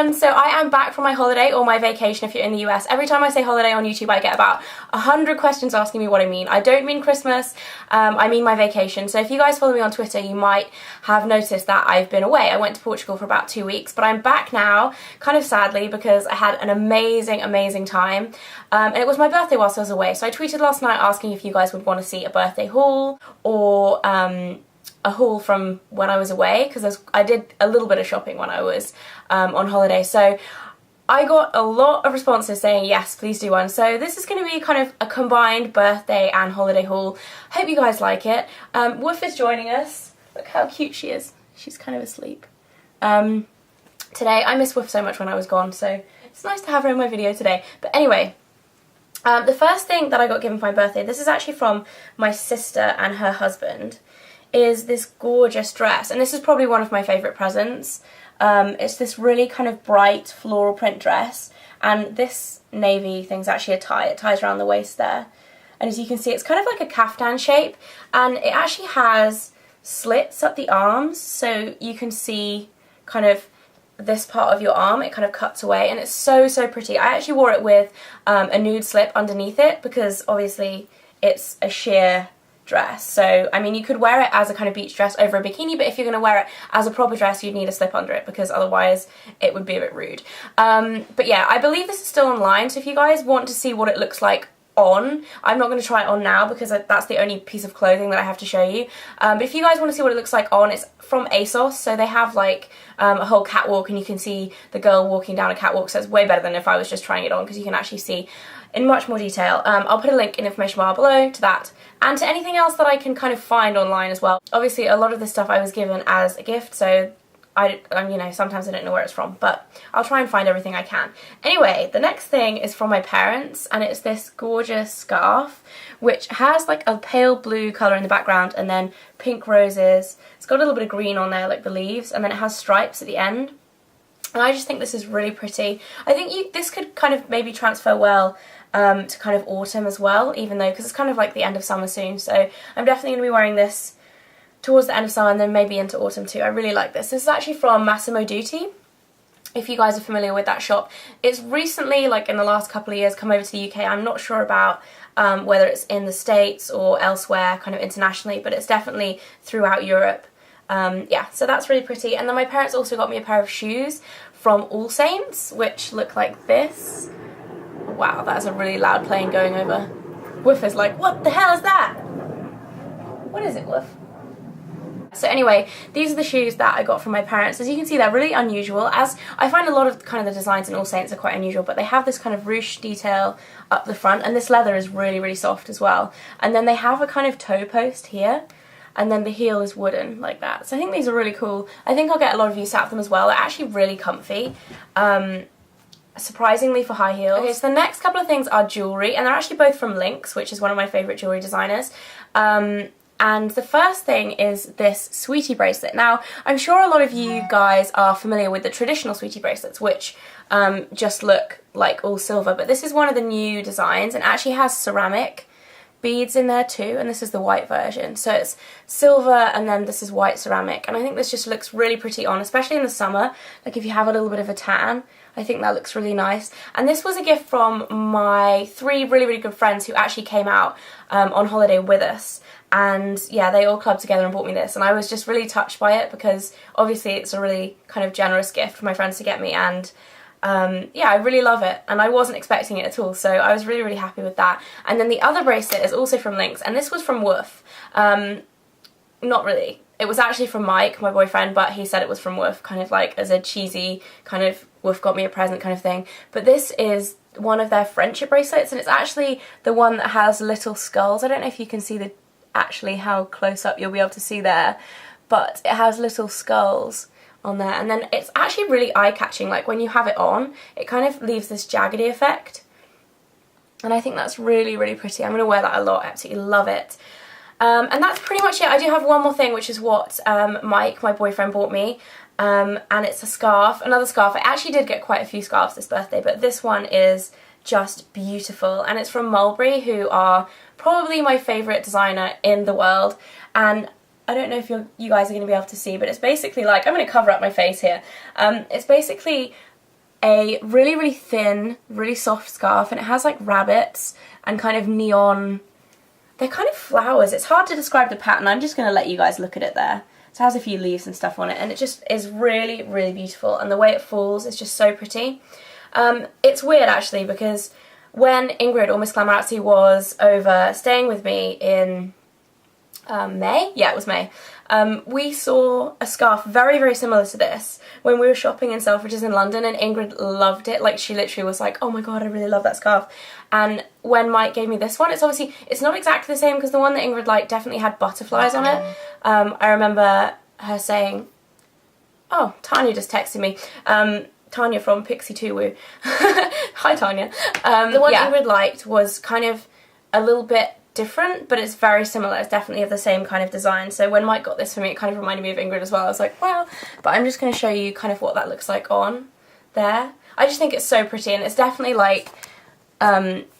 everyone, so I am back from my holiday, or my vacation if you're in the US. Every time I say holiday on YouTube I get about 100 questions asking me what I mean. I don't mean Christmas, I mean my vacation. So if you guys follow me on Twitter you might have noticed that I've been away. I went to Portugal for about 2 weeks, but I'm back now, kind of sadly, because I had an amazing time. And it was my birthday whilst I was away, so I tweeted last night asking if you guys would want to see a birthday haul, or a haul from when I was away, because I did a little bit of shopping when I was on holiday. So I got a lot of responses saying yes, please do one. So this is going to be kind of a combined birthday and holiday haul. Hope you guys like it. Woof is joining us. Look how cute she is. She's kind of asleep. Today, I miss Woof so much when I was gone, so it's nice to have her in my video today. But anyway, the first thing that I got given for my birthday, this is actually from my sister and her husband, is this gorgeous dress, and this is probably one of my favourite presents. It's this really kind of bright floral print dress, and this navy thing's actually a tie. It ties around the waist there, and as you can see it's kind of like a caftan shape, and it actually has slits at the arms, so you can see kind of this part of your arm. It kind of cuts away, and it's so pretty. I actually wore it with a nude slip underneath it, because obviously it's a sheer dress. So I mean, you could wear it as a kind of beach dress over a bikini, but if you're going to wear it as a proper dress you'd need a slip under it, because otherwise it would be a bit rude. But yeah, I believe this is still online, so if you guys want to see what it looks like on, I'm not going to try it on now because that's the only piece of clothing that I have to show you, but if you guys want to see what it looks like on, it's from ASOS, so they have like a whole catwalk, and you can see the girl walking down a catwalk, so it's way better than if I was just trying it on, because you can actually see in much more detail. I'll put a link in the information bar below to that, and to anything else that I can kind of find online as well. Obviously a lot of this stuff I was given as a gift, so you know, sometimes I don't know where it's from, but I'll try and find everything I can. Anyway, the next thing is from my parents, and it's this gorgeous scarf, which has like a pale blue colour in the background, and then pink roses. It's got a little bit of green on there, like the leaves, and then it has stripes at the end. And I just think this is really pretty. I think this could kind of maybe transfer well to kind of autumn as well, even though, because it's kind of like the end of summer soon, so I'm definitely going to be wearing this towards the end of summer and then maybe into autumn too. I really like this. This is actually from Massimo Dutti, if you guys are familiar with that shop. It's recently, like in the last couple of years, come over to the UK. I'm not sure about whether it's in the States or elsewhere, kind of internationally, but it's definitely throughout Europe. Yeah, so that's really pretty. And then my parents also got me a pair of shoes from All Saints, which look like this. Wow, that's a really loud plane going over. Woof is like, what the hell is that? What is it, Woof? So anyway, these are the shoes that I got from my parents. As you can see, they're really unusual, as I find a lot of kind of the designs in All Saints are quite unusual, but they have this kind of ruche detail up the front, and this leather is really soft as well. And then they have a kind of toe post here, and then the heel is wooden like that. So I think these are really cool. I think I'll get a lot of use out of them as well. They're actually really comfy, surprisingly for high heels. Okay, so the next couple of things are jewellery, and they're actually both from Lynx, which is one of my favourite jewellery designers. And the first thing is this sweetie bracelet. Now, I'm sure a lot of you guys are familiar with the traditional sweetie bracelets, which just look like all silver, but this is one of the new designs, and actually has ceramic beads in there too, and this is the white version. So it's silver, and then this is white ceramic, and I think this just looks really pretty on, especially in the summer. Like if you have a little bit of a tan, I think that looks really nice. And this was a gift from my 3 really good friends who actually came out on holiday with us. And yeah, they all clubbed together and bought me this, and I was just really touched by it, because obviously it's a really kind of generous gift for my friends to get me, and yeah, I really love it, and I wasn't expecting it at all, so I was really happy with that. And then the other bracelet is also from Lynx, and this was from Woof. Not really. It was actually from Mike, my boyfriend, but he said it was from Woof, kind of like as a cheesy kind of Woof got me a present kind of thing. But this is one of their friendship bracelets, and it's actually the one that has little skulls. I don't know if you can see actually how close up you'll be able to see there, but it has little skulls on there, and then it's actually really eye-catching. Like when you have it on, it kind of leaves this jaggedy effect, and I think that's really pretty. I'm going to wear that a lot. I absolutely love it. And that's pretty much it. I do have one more thing, which is what Mike, my boyfriend, bought me, and it's a scarf, another scarf. I actually did get quite a few scarves this birthday, but this one is just beautiful, and it's from Mulberry, who are probably my favourite designer in the world. And I don't know if you guys are going to be able to see, but it's basically like, I'm going to cover up my face here. It's basically a really, really thin, really soft scarf, and it has like rabbits and kind of neon, they're kind of flowers. It's hard to describe the pattern. I'm just going to let you guys look at it there. So it has a few leaves and stuff on it, and it just is really, really beautiful, and the way it falls is just so pretty. It's weird actually, because when Ingrid, or Miss Glamorazzi, was over staying with me in May? Yeah, it was May. We saw a scarf very, very similar to this when we were shopping in Selfridges in London, and Ingrid loved it. Like, she literally was like, oh my god, I really love that scarf. And when Mike gave me this one, it's not exactly the same, because the one that Ingrid liked definitely had butterflies on it. I remember her saying, oh, Tanya just texted me. Tanya from Pixie 2 Woo. Hi, Tanya. The one Ingrid liked was kind of a little bit different, but it's very similar. It's definitely of the same kind of design. So when Mike got this for me, it kind of reminded me of Ingrid as well. I was like, wow. But I'm just going to show you kind of what that looks like on there. I just think it's so pretty, and it's definitely like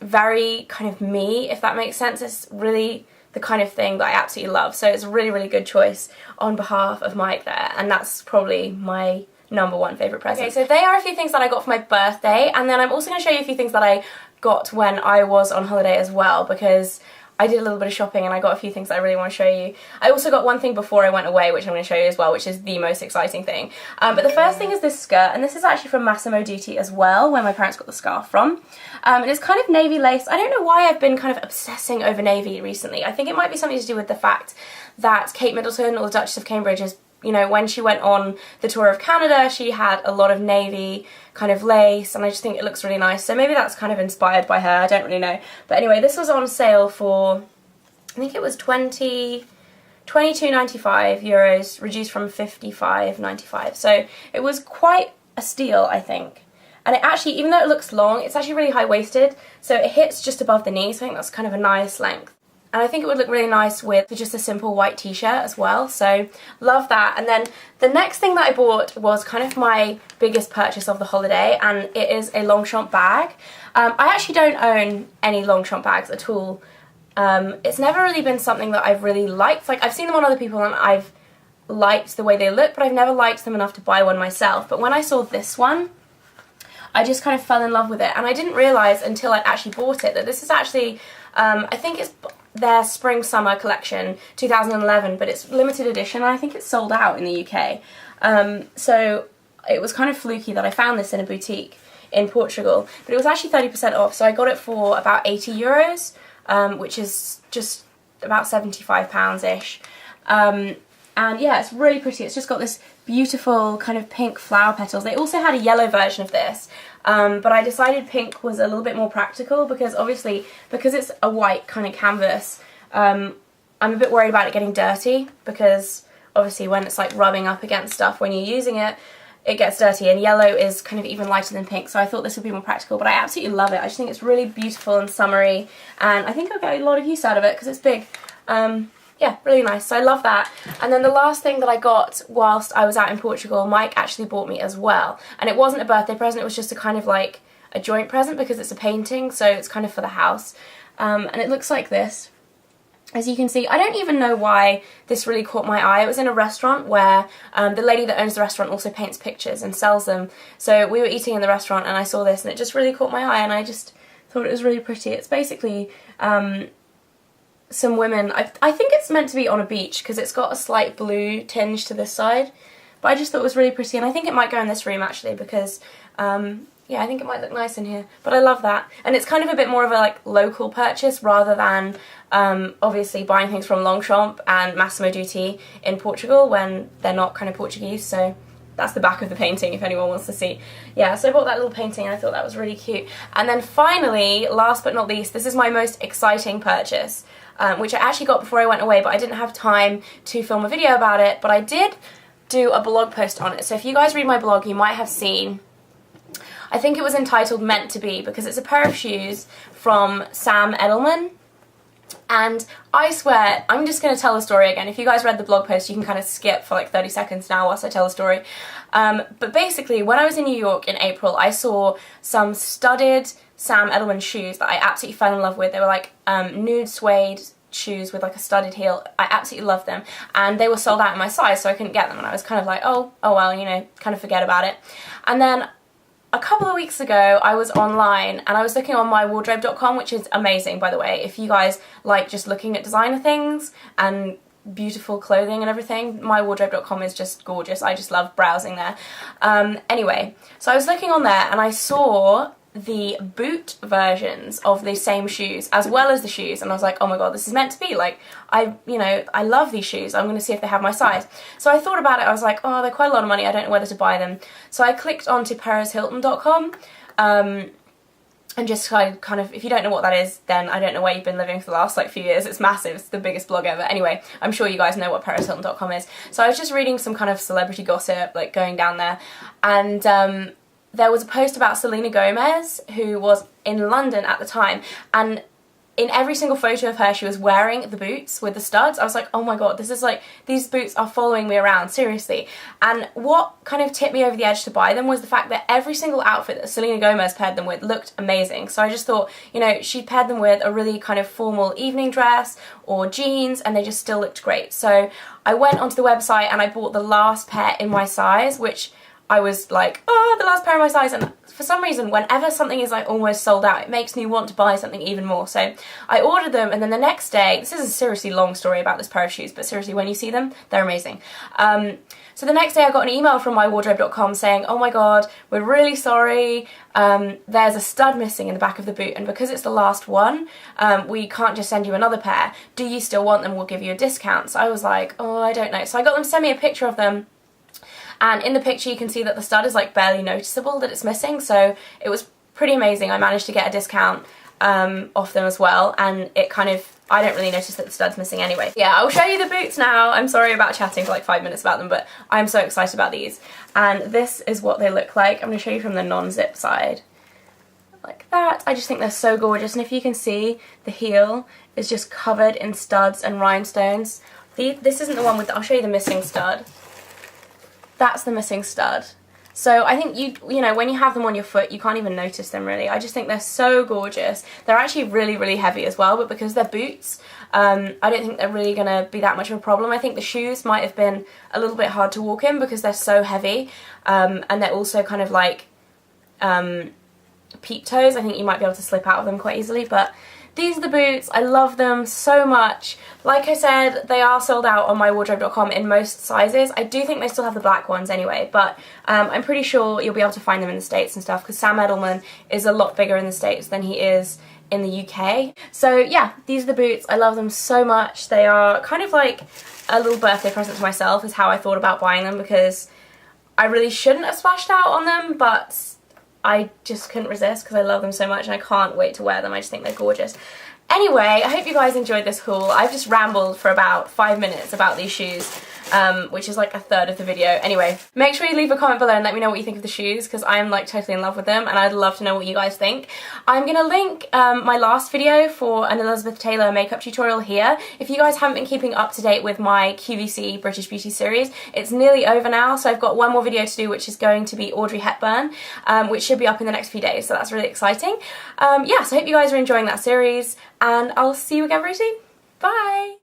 very kind of me, if that makes sense. It's really the kind of thing that I absolutely love. So it's a really, really good choice on behalf of Mike there, and that's probably my #1 favourite present. Okay, so they are a few things that I got for my birthday, and then I'm also going to show you a few things that I got when I was on holiday as well, because I did a little bit of shopping and I got a few things that I really want to show you. I also got one thing before I went away, which I'm going to show you as well, which is the most exciting thing. But the first thing is this skirt, and this is actually from Massimo Dutti as well, where my parents got the scarf from. And it's kind of navy lace. I don't know why I've been kind of obsessing over navy recently. I think it might be something to do with the fact that Kate Middleton, or the Duchess of Cambridge, is, you know, when she went on the tour of Canada, she had a lot of navy kind of lace, and I just think it looks really nice. So maybe that's kind of inspired by her, I don't really know. But anyway, this was on sale for, I think it was 22.95 euros, reduced from 55.95. So it was quite a steal, I think. And it actually, even though it looks long, it's actually really high-waisted, so it hits just above the knee, so I think that's kind of a nice length. And I think it would look really nice with just a simple white t-shirt as well, so love that. And then the next thing that I bought was kind of my biggest purchase of the holiday, and it is a Longchamp bag. I actually don't own any Longchamp bags at all. It's never really been something that I've really liked. Like, I've seen them on other people and I've liked the way they look, but I've never liked them enough to buy one myself. But when I saw this one, I just kind of fell in love with it, and I didn't realise until I actually bought it that this is actually, I think it's their spring summer collection 2011, but it's limited edition, and I think it's sold out in the UK. So it was kind of fluky that I found this in a boutique in Portugal, but it was actually 30% off, so I got it for about 80 euros, which is just about £75-ish. And yeah, it's really pretty. It's just got this beautiful kind of pink flower petals. They also had a yellow version of this, but I decided pink was a little bit more practical, because obviously, because it's a white kind of canvas, I'm a bit worried about it getting dirty, because obviously when it's like rubbing up against stuff when you're using it, it gets dirty, and yellow is kind of even lighter than pink, so I thought this would be more practical, but I absolutely love it. I just think it's really beautiful and summery, and I think I'll get a lot of use out of it because it's big. Yeah, really nice, so I love that. And then the last thing that I got whilst I was out in Portugal, Mike actually bought me as well, and it wasn't a birthday present, it was just a kind of like a joint present, because it's a painting, so it's kind of for the house. And it looks like this. As you can see, I don't even know why this really caught my eye. It was in a restaurant where the lady that owns the restaurant also paints pictures and sells them. So we were eating in the restaurant and I saw this, and it just really caught my eye, and I just thought it was really pretty. It's basically some women, I think it's meant to be on a beach because it's got a slight blue tinge to this side, but I just thought it was really pretty, and I think it might go in this room actually, because yeah, I think it might look nice in here, but I love that. And it's kind of a bit more of a like local purchase rather than obviously buying things from Longchamp and Massimo Dutti in Portugal when they're not kind of Portuguese. So that's the back of the painting if anyone wants to see. Yeah, so I bought that little painting and I thought that was really cute. And then finally, last but not least, this is my most exciting purchase, which I actually got before I went away, but I didn't have time to film a video about it, but I did do a blog post on it. So if you guys read my blog, you might have seen, I think it was entitled Meant to Be, because it's a pair of shoes from Sam Edelman. And I swear, I'm just going to tell the story again. If you guys read the blog post, you can kind of skip for like 30 seconds now whilst I tell the story. But basically, when I was in New York in April, I saw some studded Sam Edelman shoes that I absolutely fell in love with. They were like nude suede shoes with like a studded heel. I absolutely loved them. And they were sold out in my size, so I couldn't get them. And I was kind of like, oh well, you know, kind of forget about it. And then a couple of weeks ago I was online and I was looking on mywardrobe.com, which is amazing, by the way. If you guys like just looking at designer things and beautiful clothing and everything, mywardrobe.com is just gorgeous. I just love browsing there. Anyway, so I was looking on there and I saw the boot versions of the same shoes as well as the shoes, and I was like, oh my god, this is meant to be. Like, I love these shoes. I'm going to see if they have my size. So I thought about it. I was like, oh, they're quite a lot of money. I don't know whether to buy them. So I clicked onto perishilton.com and just kind of, if you don't know what that is, then I don't know where you've been living for the last like few years. It's massive. It's the biggest blog ever. Anyway, I'm sure you guys know what perishilton.com is. So I was just reading some kind of celebrity gossip, like going down there, and there was a post about Selena Gomez, who was in London at the time, and in every single photo of her she was wearing the boots with the studs. I was like, oh my god, this is like, these boots are following me around, seriously. And what kind of tipped me over the edge to buy them was the fact that every single outfit that Selena Gomez paired them with looked amazing. So I just thought, you know, she paired them with a really kind of formal evening dress or jeans and they just still looked great. So I went onto the website and I bought the last pair in my size, which I was like, oh, the last pair of my size, and for some reason, whenever something is like almost sold out, it makes me want to buy something even more. So I ordered them, and then the next day, this is a seriously long story about this pair of shoes, but seriously, when you see them, they're amazing. So the next day I got an email from mywardrobe.com saying, oh my god, we're really sorry, there's a stud missing in the back of the boot, and because it's the last one, we can't just send you another pair. Do you still want them? We'll give you a discount. So I was like, oh, I don't know. So I got them to send me a picture of them. And in the picture you can see that the stud is like barely noticeable that it's missing, so it was pretty amazing. I managed to get a discount off them as well, and it kind of, I don't really notice that the stud's missing anyway. Yeah, I'll show you the boots now. I'm sorry about chatting for like 5 minutes about them, but I'm so excited about these. And this is what they look like. I'm going to show you from the non-zip side. Like that. I just think they're so gorgeous, and if you can see, the heel is just covered in studs and rhinestones. This isn't the one with, I'll show you the missing stud. That's the missing stud. So I think you know, when you have them on your foot, you can't even notice them really. I just think they're so gorgeous. They're actually really, really heavy as well, but because they're boots, I don't think they're really going to be that much of a problem. I think the shoes might have been a little bit hard to walk in because they're so heavy, and they're also kind of like peep toes. I think you might be able to slip out of them quite easily, but these are the boots. I love them so much. Like I said, they are sold out on mywardrobe.com in most sizes. I do think they still have the black ones anyway, but I'm pretty sure you'll be able to find them in the States and stuff, because Sam Edelman is a lot bigger in the States than he is in the UK. So yeah, these are the boots. I love them so much. They are kind of like a little birthday present to myself is how I thought about buying them, because I really shouldn't have splashed out on them, but I just couldn't resist because I love them so much and I can't wait to wear them. I just think they're gorgeous. Anyway, I hope you guys enjoyed this haul. I've just rambled for about 5 minutes about these shoes, which is like a third of the video. Anyway, make sure you leave a comment below and let me know what you think of the shoes, because I'm like totally in love with them and I'd love to know what you guys think. I'm going to link my last video for an Elizabeth Taylor makeup tutorial here. If you guys haven't been keeping up to date with my QVC British Beauty series, it's nearly over now, so I've got one more video to do, which is going to be Audrey Hepburn, which should be up in the next few days, so that's really exciting. Yeah, so I hope you guys are enjoying that series, and I'll see you again very soon. Bye!